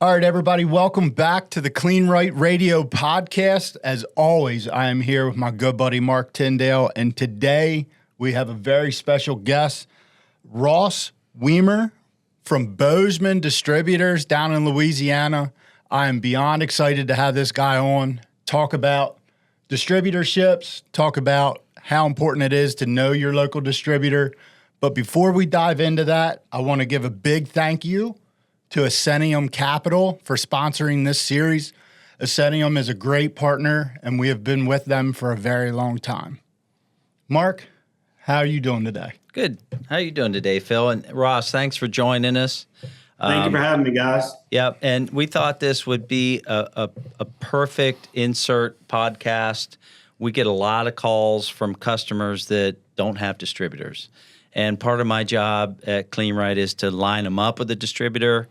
All right, everybody, welcome back to the Kleen-Rite Radio podcast. As always, I am here with my good buddy, Marc Tyndale, and today we have a very special guest, Ross Weimer from Bozeman Distributors down in Louisiana. I am beyond excited to have this guy on, talk about distributorships, talk about how important it is to know your local distributor. But before we dive into that, I want to give a big thank you to Ascenium Capital for sponsoring this series. Ascenium is a great partner, and we have been with them for a very long time. Mark, how are you doing today? Good. How are you doing today, Phil? And Ross, thanks for joining us. Thank you for having me, guys. Yeah, and we thought this would be a perfect insert podcast. We get a lot of calls from customers that don't have distributors. And part of my job at Kleen-Rite is to line them up with a distributor.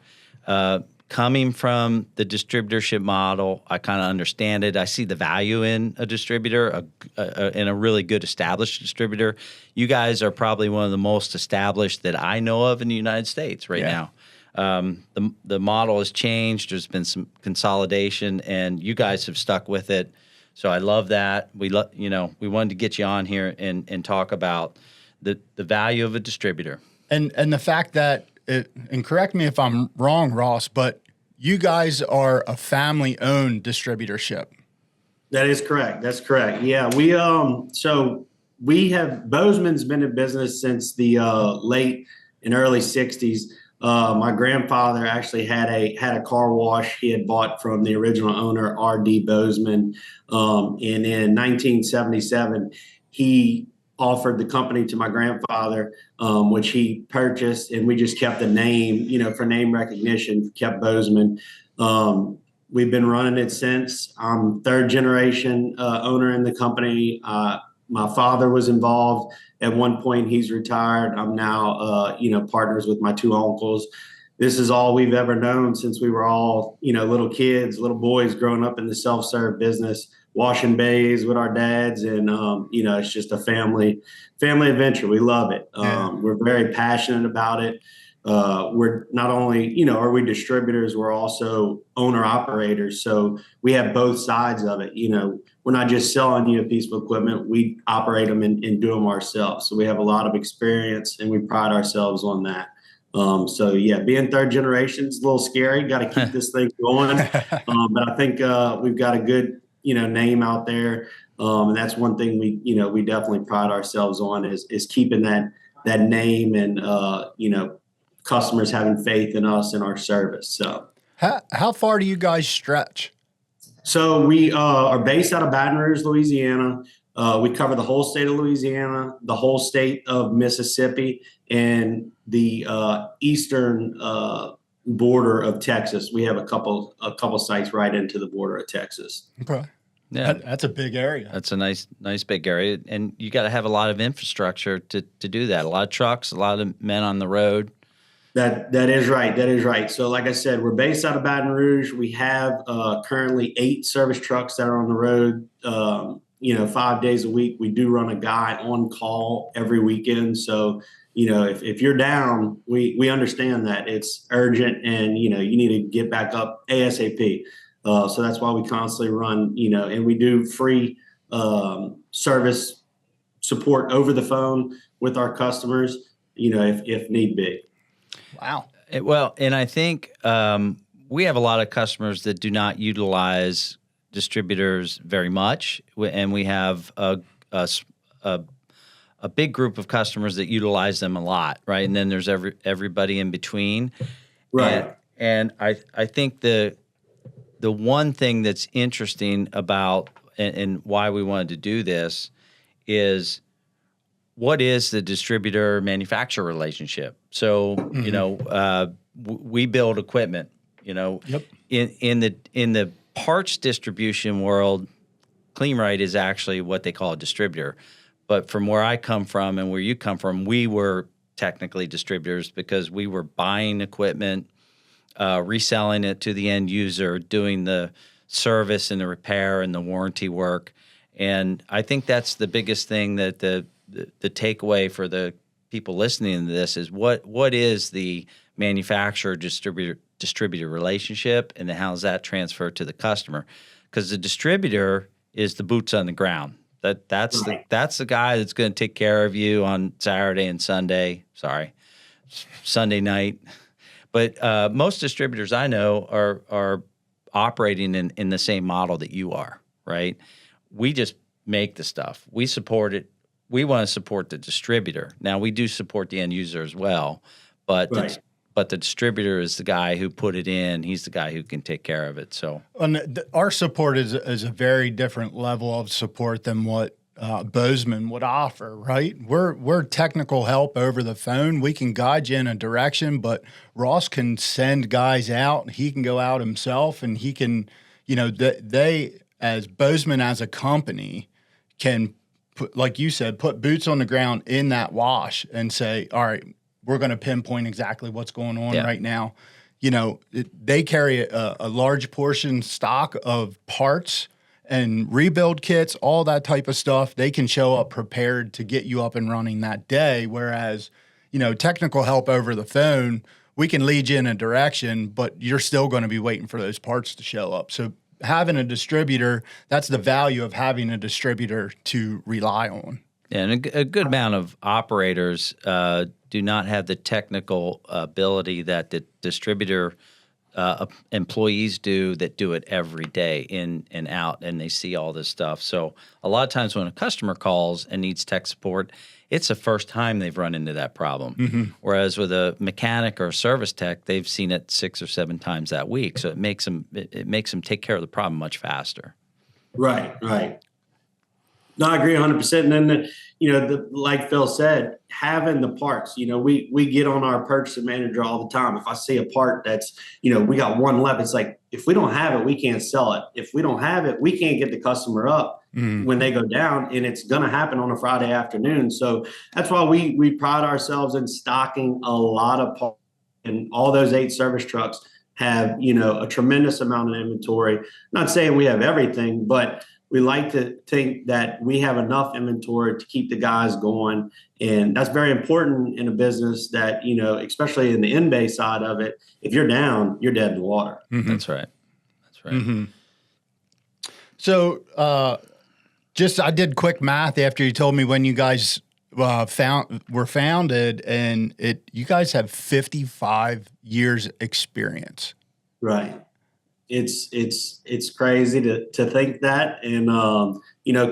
Coming from the distributorship model, I kind of understand it. I see the value in a distributor, in a really good established distributor. You guys are probably one of the most established that I know of in the United States right now. The model has changed. There's been some consolidation, and you guys have stuck with it. So I love that. We wanted to get you on here and talk about the value of a distributor. And the fact that, and correct me if I'm wrong, Ross, but you guys are a family-owned distributorship. That is correct. That's correct. Yeah, we have Bozeman's been in business since the late and early '60s. My grandfather actually had a car wash he had bought from the original owner, R.D. Bozeman, and in 1977 he offered the company to my grandfather, which he purchased, and we just kept the name, for name recognition, kept Bozeman. We've been running it since. I'm third generation owner in the company. My father was involved at one point. He's retired. I'm now, partners with my two uncles. This is all we've ever known since we were all, little kids, little boys growing up in the self-serve business, washing bays with our dads. And, it's just a family adventure. We love it. We're very passionate about it. We're not only, are we distributors, we're also owner operators. So we have both sides of it. We're not just selling you a piece of equipment. We operate them and do them ourselves. So we have a lot of experience, and we pride ourselves on that. Being third generation is a little scary. Got to keep this thing going. But I think we've got a good, name out there. And that's one thing we definitely pride ourselves on is keeping that name and, customers having faith in us and our service. So how far do you guys stretch? So we are based out of Baton Rouge, Louisiana. We cover the whole state of Louisiana, the whole state of Mississippi, and the eastern border of Texas. We have a couple sites right into the border of Texas. Okay. Yeah, that's a big area. That's a nice big area, and you got to have a lot of infrastructure to do that. A lot of trucks, a lot of men on the road. That is right. That is right. So like I said, we're based out of Baton Rouge. We have currently 8 service trucks that are on the road, 5 days a week. We do run a guy on call every weekend. So, if you're down, we understand that it's urgent and, you need to get back up ASAP. So that's why we constantly run, and we do free service support over the phone with our customers, if need be. Wow. Well, and I think we have a lot of customers that do not utilize distributors very much, and we have a big group of customers that utilize them a lot, right? And then there's everybody in between, right? And I think the one thing that's interesting about and why we wanted to do this is, what is the distributor manufacturer relationship? So, we build equipment, Yep. in the parts distribution world, Kleen-Rite is actually what they call a distributor. But from where I come from and where you come from, we were technically distributors because we were buying equipment, reselling it to the end user, doing the service and the repair and the warranty work. And I think that's the biggest thing that the takeaway for the people listening to this is what is the manufacturer distributor relationship, and then how does that transfer to the customer? Because the distributor is the boots on the ground. That's the guy that's going to take care of you on Saturday and Sunday. Sunday night. But most distributors I know are operating in the same model that you are, right? We just make the stuff. We support it. We want to support the distributor. Now, we do support the end user as well, but the distributor is the guy who put it in. He's the guy who can take care of it. So our support is a very different level of support than what Bozeman would offer, right? We're technical help over the phone. We can guide you in a direction, but Ross can send guys out. He can go out himself, and he can, they as Bozeman as a company can put, like you said, put boots on the ground in that wash and say, all right, we're going to pinpoint exactly what's going on right now. They carry a large portion stock of parts and rebuild kits, all that type of stuff. They can show up prepared to get you up and running that day. Whereas, technical help over the phone, we can lead you in a direction, but you're still going to be waiting for those parts to show up. So having a distributor, that's the value of having a distributor to rely on. Yeah, and a good amount of operators do not have the technical ability that the distributor employees do that do it every day in and out, and they see all this stuff. So a lot of times when a customer calls and needs tech support, it's the first time they've run into that problem. Mm-hmm. Whereas with a mechanic or a service tech, they've seen it 6 or 7 times that week. So it makes them take care of the problem much faster. Right. No, I agree 100%. And then, like Phil said, having the parts, we get on our purchasing manager all the time. If I see a part that's, we got one left, it's like, if we don't have it, we can't sell it. If we don't have it, we can't get the customer up when they go down, and it's going to happen on a Friday afternoon. So that's why we pride ourselves in stocking a lot of parts, and all those 8 service trucks have, a tremendous amount of inventory. Not saying we have everything, but we like to think that we have enough inventory to keep the guys going. And that's very important in a business that, especially in the in-bay side of it, if you're down, you're dead in the water. Mm-hmm. That's right. Mm-hmm. So I did quick math after you told me when you guys were founded, and you guys have 55 years experience. Right. It's crazy to think that. And,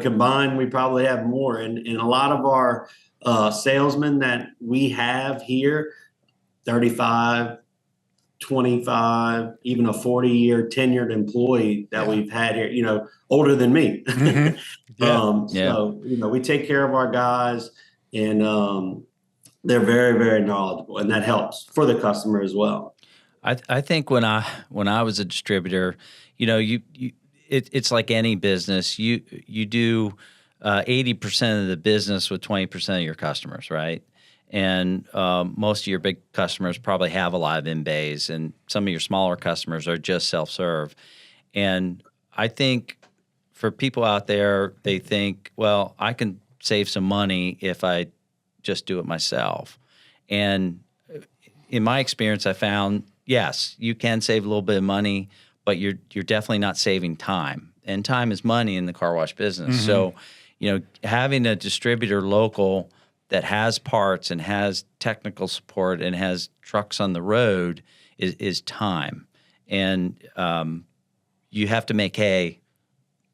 combined, we probably have more. And a lot of our salesmen that we have here, 35, 25, even a 40-year tenured employee that we've had here, older than me. Mm-hmm. So, we take care of our guys, and they're very, very knowledgeable, and that helps for the customer as well. I think when I was a distributor, it's like any business. You do 80% of the business with 20% of your customers, right? And most of your big customers probably have a lot of in-bays, and some of your smaller customers are just self-serve. And I think for people out there, they think, well, I can save some money if I just do it myself. And in my experience, I found, yes, you can save a little bit of money, but you're definitely not saving time. And time is money in the car wash business. Mm-hmm. So, having a distributor local that has parts and has technical support and has trucks on the road is time. And you have to make hay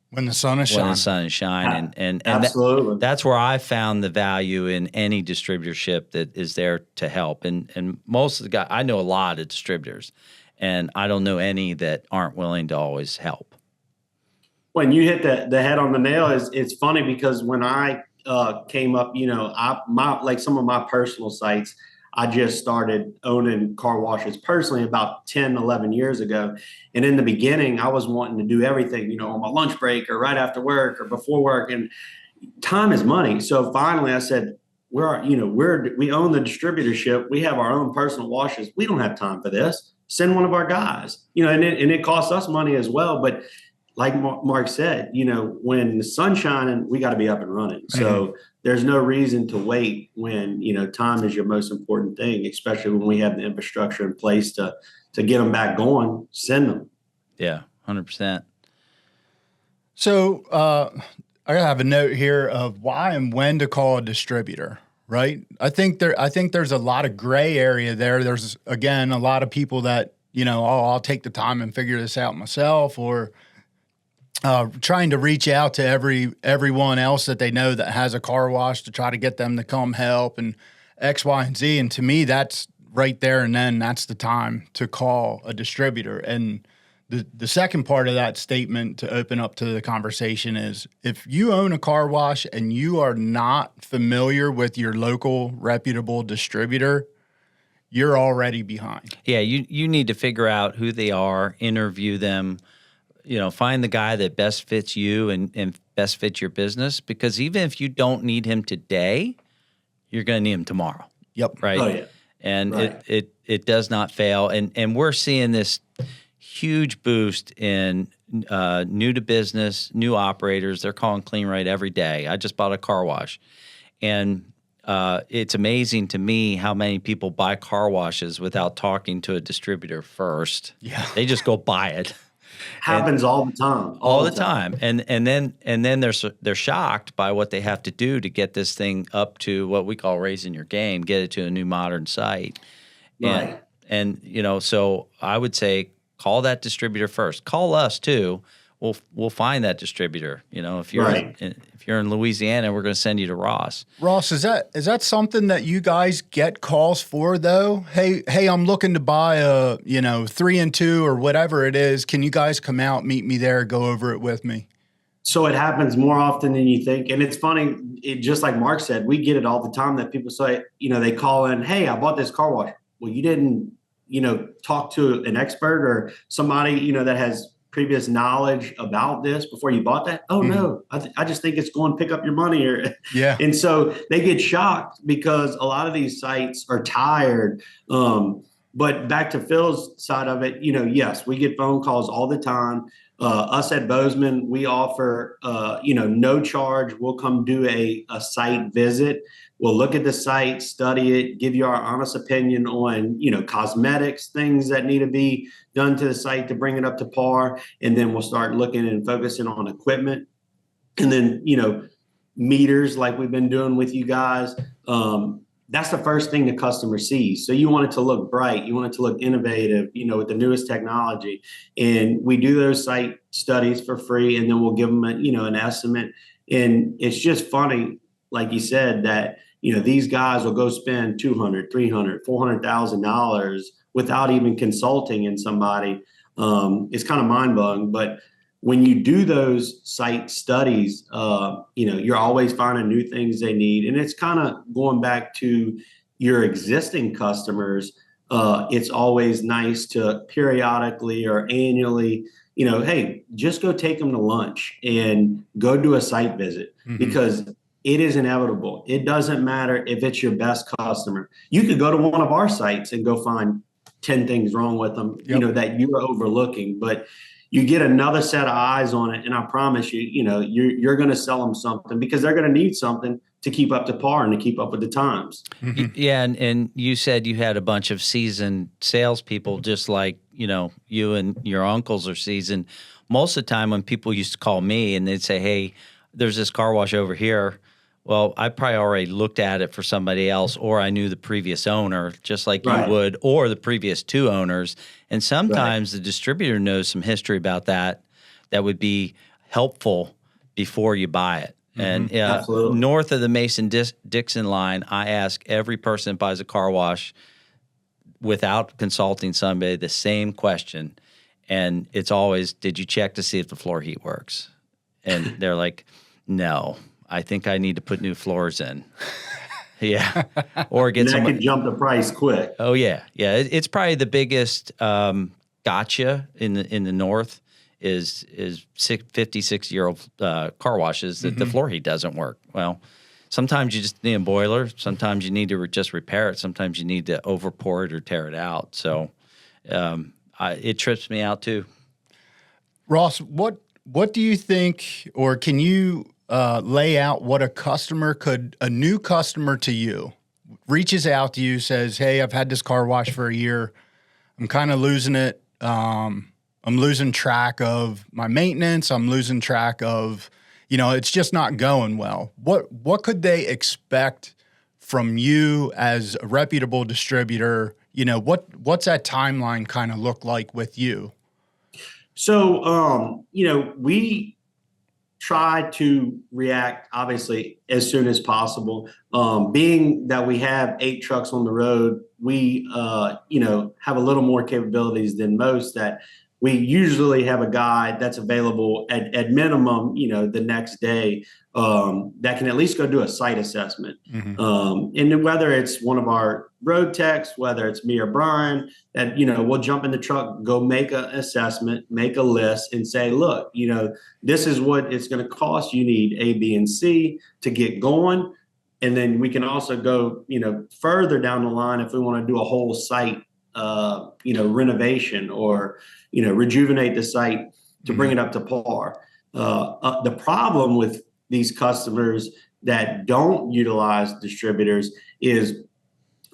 when the sun is shining. When the sun is shining. And absolutely. That's where I found the value in any distributorship that is there to help. And most of the guys, I know a lot of distributors, and I don't know any that aren't willing to always help. When you hit the head on the nail, it's funny because when I came up, like some of my personal sites, I just started owning car washes personally about 10, 11 years ago. And in the beginning, I was wanting to do everything, on my lunch break or right after work or before work. And time is money. So finally I said, we own the distributorship. We have our own personal washes. We don't have time for this. Send one of our guys, and it costs us money as well. But like Mark said, when the sun's shining, we got to be up and running. So there's no reason to wait when, time is your most important thing, especially when we have the infrastructure in place to get them back going, send them. Yeah, 100%. So I have a note here of why and when to call a distributor, right? I think there's a lot of gray area there. There's, again, a lot of people that, I'll take the time and figure this out myself, or trying to reach out to everyone else that they know that has a car wash to try to get them to come help and X, Y, and Z. And to me, that's right there and then that's the time to call a distributor. And the second part of that statement to open up to the conversation is, if you own a car wash and you are not familiar with your local reputable distributor, you're already behind. Yeah, you need to figure out who they are, interview them, find the guy that best fits you and best fits your business, because even if you don't need him today, you're going to need him tomorrow. Yep. Right. Oh, yeah. And Right. it does not fail. And we're seeing this huge boost in new to business, new operators. They're calling Kleen-Rite every day. I just bought a car wash, and it's amazing to me how many people buy car washes without talking to a distributor first. Yeah. They just go buy it. Happens all the time. All the time. And then they're shocked by what they have to do to get this thing up to what we call raising your game, get it to a new modern site. Right. And so I would say call that distributor first. Call us too. We'll find that distributor. If you're in Louisiana, we're going to send you to Ross. Ross, is that something that you guys get calls for though? Hey, I'm looking to buy a 3 and 2 or whatever it is. Can you guys come out, meet me there, go over it with me? So it happens more often than you think. And it's funny, just like Mark said, we get it all the time that people say, they call in, hey, I bought this car wash. Well, you didn't, talk to an expert or somebody, that has previous knowledge about this before you bought that. Oh, no, I just think it's going to pick up your money. Yeah. And so they get shocked because a lot of these sites are tired. But back to Phil's side of it, yes, we get phone calls all the time. Us at Bozeman, we offer, no charge. We'll come do a site visit. We'll look at the site, study it, give you our honest opinion on, cosmetics, things that need to be done to the site to bring it up to par. And then we'll start looking and focusing on equipment. And then, meters like we've been doing with you guys. That's the first thing the customer sees. So you want it to look bright. You want it to look innovative, with the newest technology. And we do those site studies for free, and then we'll give them an estimate. And it's just funny, like you said, that, these guys will go spend $200,000, $300,000, $400,000 without even consulting in somebody. It's kind of mind-blowing, but when you do those site studies, you're always finding new things they need. And it's kind of going back to your existing customers. It's always nice to periodically or annually, hey, just go take them to lunch and go do a site visit, because it is inevitable. It doesn't matter if it's your best customer. You could go to one of our sites and go find 10 things wrong with them, that you're overlooking, but you get another set of eyes on it. And I promise you, you're going to sell them something, because they're going to need something to keep up to par and to keep up with the times. Yeah. And you said you had a bunch of seasoned salespeople, just like, you and your uncles are seasoned. Most of the time when people used to call me and they'd say, hey, there's this car wash over here. Well, I probably already looked at it for somebody else, or I knew the previous owner, just like you would, or the previous 2 owners. And sometimes the distributor knows some history about that would be helpful before you buy it. And north of the Mason-Dixon line, I ask every person that buys a car wash, without consulting somebody, the same question. And it's always, did you check to see if the floor heat works? And they're like, no. I think I need to put new floors in. Yeah. Or get some. That could jump the price quick. Oh, yeah. Yeah. It's probably the biggest gotcha in the north is 56-year-old car washes that the floor heat doesn't work. Well, sometimes you just need a boiler. Sometimes you need to just repair it. Sometimes you need to overpour it or tear it out. So it trips me out too. Ross, what do you think, or can you lay out what a new customer to you reaches out to you, says, hey, I've had this car wash for a year. I'm kind of losing it. I'm losing track of my maintenance. I'm losing track of, it's just not going well. What could they expect from you as a reputable distributor? What's that timeline kind of look like with you? So, we try to react obviously as soon as possible. Being that we have 8 trucks on the road, we, have a little more capabilities than most, that we usually have a guy that's available at minimum, the next day, that can at least go do a site assessment. Mm-hmm. And then whether it's one of our road techs, whether it's me or Brian, that, we'll jump in the truck, go make an assessment, make a list and say, look, this is what it's going to cost. You need A, B, and C to get going. And then we can also go, further down the line if we want to do a whole site, renovation or, rejuvenate the site to bring it up to par. The problem with these customers that don't utilize distributors is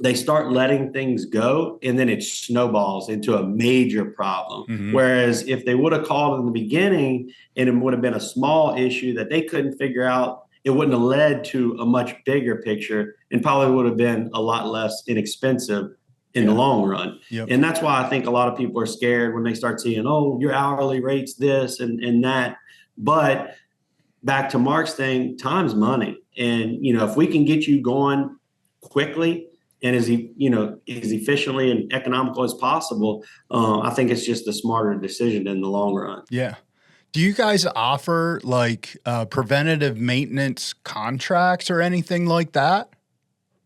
they start letting things go and then it snowballs into a major problem. Mm-hmm. Whereas if they would have called in the beginning and it would have been a small issue that they couldn't figure out, it wouldn't have led to a much bigger picture and probably would have been a lot less inexpensive in the long run. Yep. And that's why I think a lot of people are scared when they start seeing, oh, your hourly rate's this and that. But back to Mark's thing, time's money. And, if we can get you going quickly and as efficiently and economical as possible, I think it's just a smarter decision in the long run. Yeah. Do you guys offer preventative maintenance contracts or anything like that?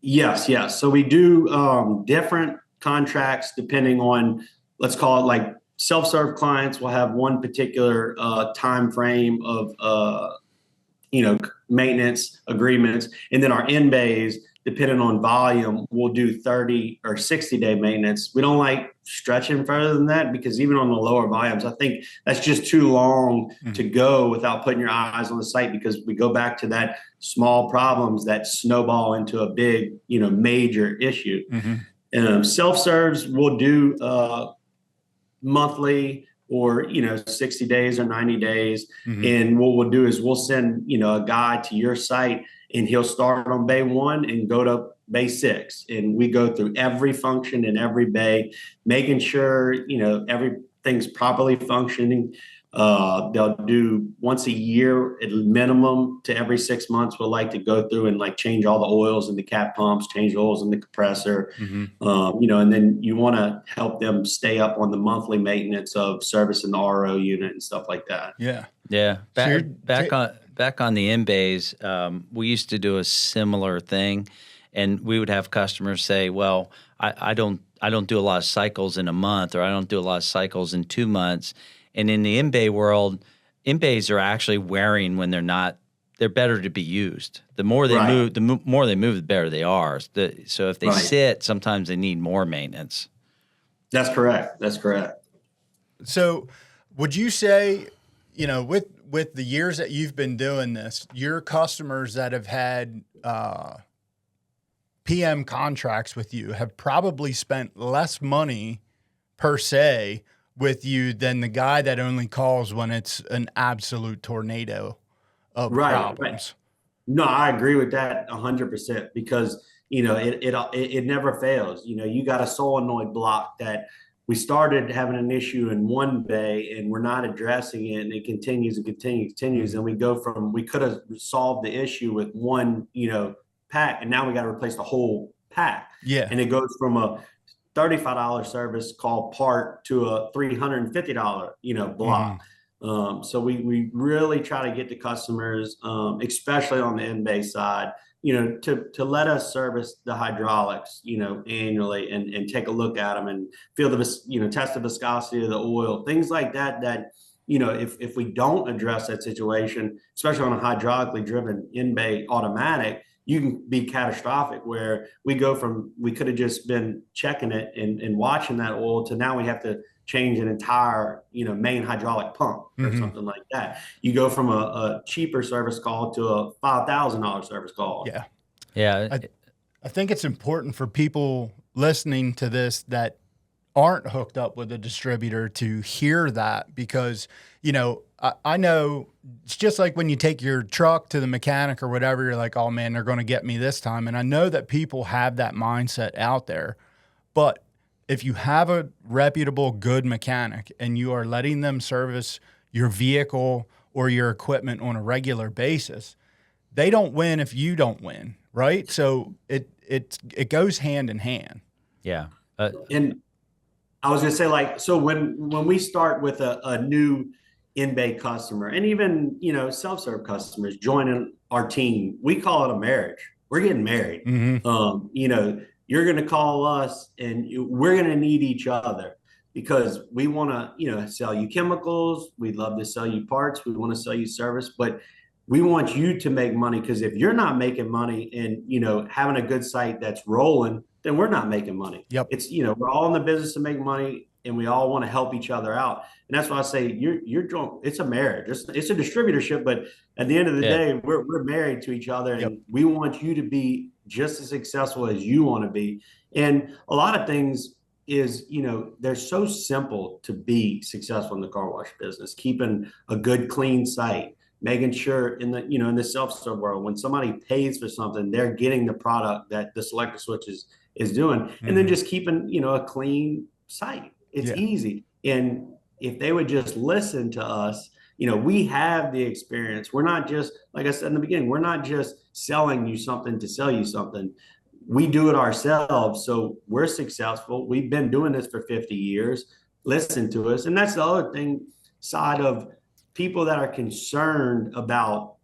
Yes. So we do different contracts depending on, let's call it like self-serve clients will have one particular time frame of maintenance agreements, and then our in-bays, depending on volume, we'll do 30 or 60-day maintenance. We don't like stretching further than that because even on the lower volumes, I think that's just too long to go without putting your eyes on the site, because we go back to that small problems that snowball into a big, major issue. Mm-hmm. Self-serves we'll do monthly or 60 days or 90 days. Mm-hmm. And what we'll do is we'll send a guy to your site and he'll start on bay 1 and go to bay 6, and we go through every function in every bay, making sure everything's properly functioning. They'll do once a year at minimum to every 6 months. We'll like to go through and change all the oils in the cat pumps, change the oils in the compressor, and then you want to help them stay up on the monthly maintenance of servicing the RO unit and stuff like that. Yeah. Yeah. Back on the in-bays, we used to do a similar thing, and we would have customers say, well, I don't do a lot of cycles in a month, or I don't do a lot of cycles in 2 months. And in the in-bay world, in-bays are actually wearing when they're not. They're better to be used. The more they move, the better they are. So if they sit, sometimes they need more maintenance. That's correct. So would you say, with the years that you've been doing this, your customers that have had PM contracts with you have probably spent less money per se with you than the guy that only calls when it's an absolute tornado of problems. Right. No, I agree with that 100% because, it never fails. You got a solenoid block that we started having an issue in one bay and we're not addressing it, and it continues and continues. And we could have solved the issue with one, pack, and now we got to replace the whole pack. Yeah. And it goes from a $35 service call part to a $350, block. So we really try to get the customers, especially on the in-bay side, to let us service the hydraulics, annually and take a look at them and feel test the viscosity of the oil, things like that if we don't address that situation, especially on a hydraulically driven in-bay automatic, you can be catastrophic where we could have just been checking it and watching that oil to now we have to change an entire, main hydraulic pump or something like that. You go from a cheaper service call to a $5,000 service call. Yeah. Yeah. I think it's important for people listening to this that aren't hooked up with a distributor to hear that, because, I know it's just like when you take your truck to the mechanic or whatever, you're like, oh man, they're going to get me this time. And I know that people have that mindset out there, but if you have a reputable, good mechanic and you are letting them service your vehicle or your equipment on a regular basis, they don't win if you don't win, right? So it goes hand in hand. Yeah. And I was going to say, so when we start with a new in-bay customer, and even, self-serve customers joining our team, we call it a marriage. We're getting married. You're going to call us and we're going to need each other because we want to, sell you chemicals. We'd love to sell you parts. We want to sell you service, but we want you to make money, because if you're not making money and, having a good site that's rolling, then we're not making money. Yep. It's, we're all in the business to make money, and we all want to help each other out. And that's why I say it's a marriage. It's a distributorship, but at the end of the day, we're married to each other, and we want you to be just as successful as you want to be. And a lot of things is, they're so simple to be successful in the car wash business, keeping a good, clean site, making sure in the self-serve world, when somebody pays for something, they're getting the product that the selector switch is doing, and then just keeping, a clean site. It's easy. And if they would just listen to us, we have the experience. We're not just, like I said in the beginning, we're not just selling you something to sell you something. We do it ourselves. So we're successful. We've been doing this for 50 years. Listen to us. And that's the other side of people that are concerned about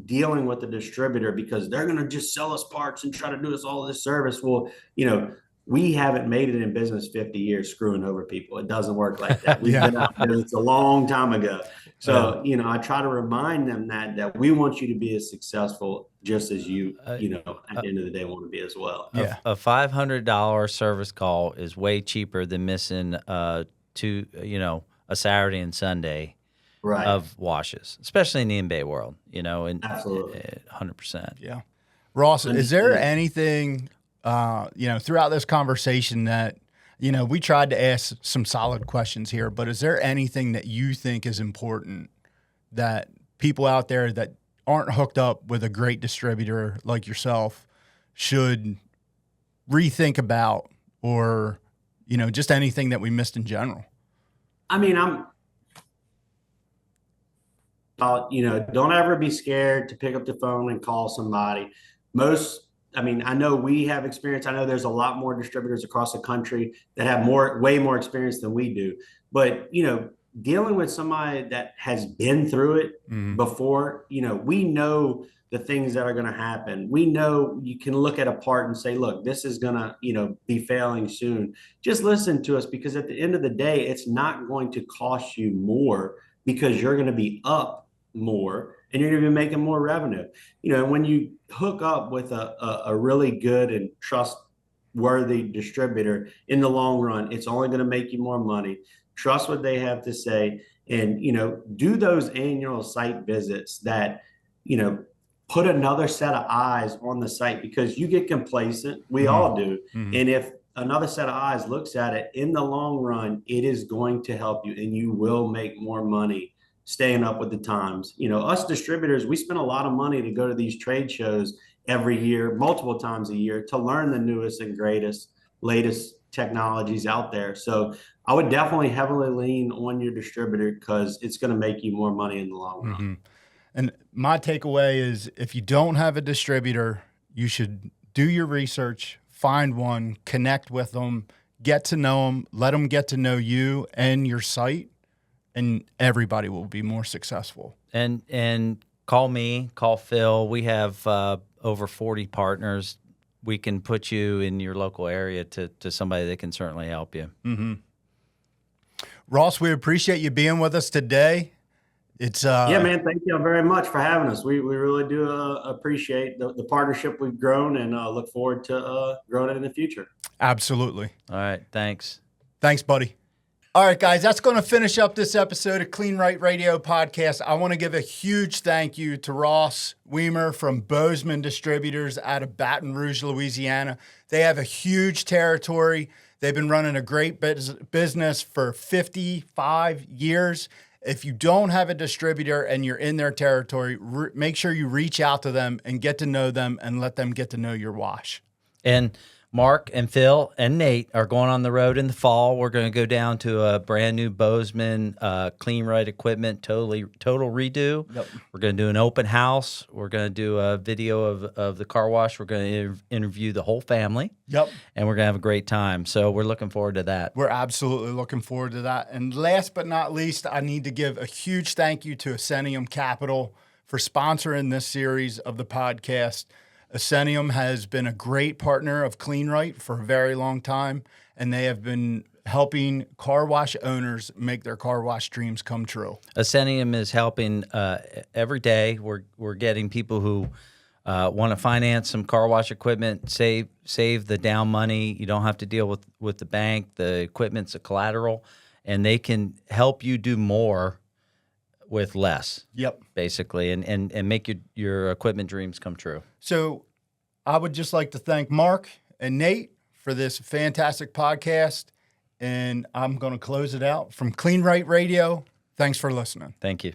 dealing with the distributor, because they're going to just sell us parts and try to do us all this service. Well, we haven't made it in business 50 years screwing over people. It doesn't work like that. We've been out there. It's a long time ago. So, I try to remind them that we want you to be as successful just as you, at the end of the day, want to be as well. Yeah. A $500 service call is way cheaper than missing a Saturday and Sunday of washes, especially in the in-bay world, and absolutely 100%. Yeah. Ross, is there anything, throughout this conversation that, we tried to ask some solid questions here, but is there anything that you think is important that people out there that aren't hooked up with a great distributor like yourself should rethink about, or, just anything that we missed in general? I mean, don't ever be scared to pick up the phone and call somebody. I know we have experience. I know there's a lot more distributors across the country that have way more experience than we do. But, dealing with somebody that has been through it before, we know the things that are going to happen. We know you can look at a part and say, look, this is going to, be failing soon. Just listen to us, because at the end of the day, it's not going to cost you more, because you're going to be up more and you're going to be making more revenue. When you hook up with a really good and trustworthy distributor, in the long run, it's only going to make you more money. Trust what they have to say, and, do those annual site visits that, put another set of eyes on the site, because you get complacent. We all do. And if another set of eyes looks at it, in the long run, it is going to help you, and you will make more money staying up with the times. Us distributors, we spend a lot of money to go to these trade shows every year, multiple times a year, to learn the newest and greatest, latest technologies out there. So I would definitely heavily lean on your distributor, because it's going to make you more money in the long run. And my takeaway is, if you don't have a distributor, you should do your research, find one, connect with them, get to know them, let them get to know you and your site, and everybody will be more successful. And call me, call Phil. We have over 40 partners. We can put you in your local area to somebody that can certainly help you. Ross, we appreciate you being with us today. It's Yeah, man. Thank you very much for having us. We really do appreciate the partnership we've grown and look forward to growing it in the future. Absolutely. All right. Thanks. Thanks, buddy. All right, guys, that's going to finish up this episode of Kleen-Rite Radio Podcast. I want to give a huge thank you to Ross Weimer from Bozeman Distributors out of Baton Rouge, Louisiana. They have a huge territory. They've been running a great business for 55 years. If you don't have a distributor and you're in their territory, make sure you reach out to them and get to know them and let them get to know your wash. And Mark and Phil and Nate are going on the road in the fall. We're going to go down to a brand new Bozeman Kleen-Rite equipment, total redo. Yep. We're going to do an open house. We're going to do a video of the car wash. We're going to interview the whole family. Yep. And we're going to have a great time. So we're looking forward to that. We're absolutely looking forward to that. And last but not least, I need to give a huge thank you to Ascenium Capital for sponsoring this series of the podcast. Ascenium has been a great partner of Kleen-Rite for a very long time, and they have been helping car wash owners make their car wash dreams come true. Ascenium is helping every day. We're getting people who want to finance some car wash equipment, save the down money. You don't have to deal with the bank. The equipment's a collateral, and they can help you do more with less. Yep. Basically, and make your equipment dreams come true. So I would just like to thank Mark and Nate for this fantastic podcast, and I'm going to close it out from Kleen-Rite Radio. Thanks for listening. Thank you.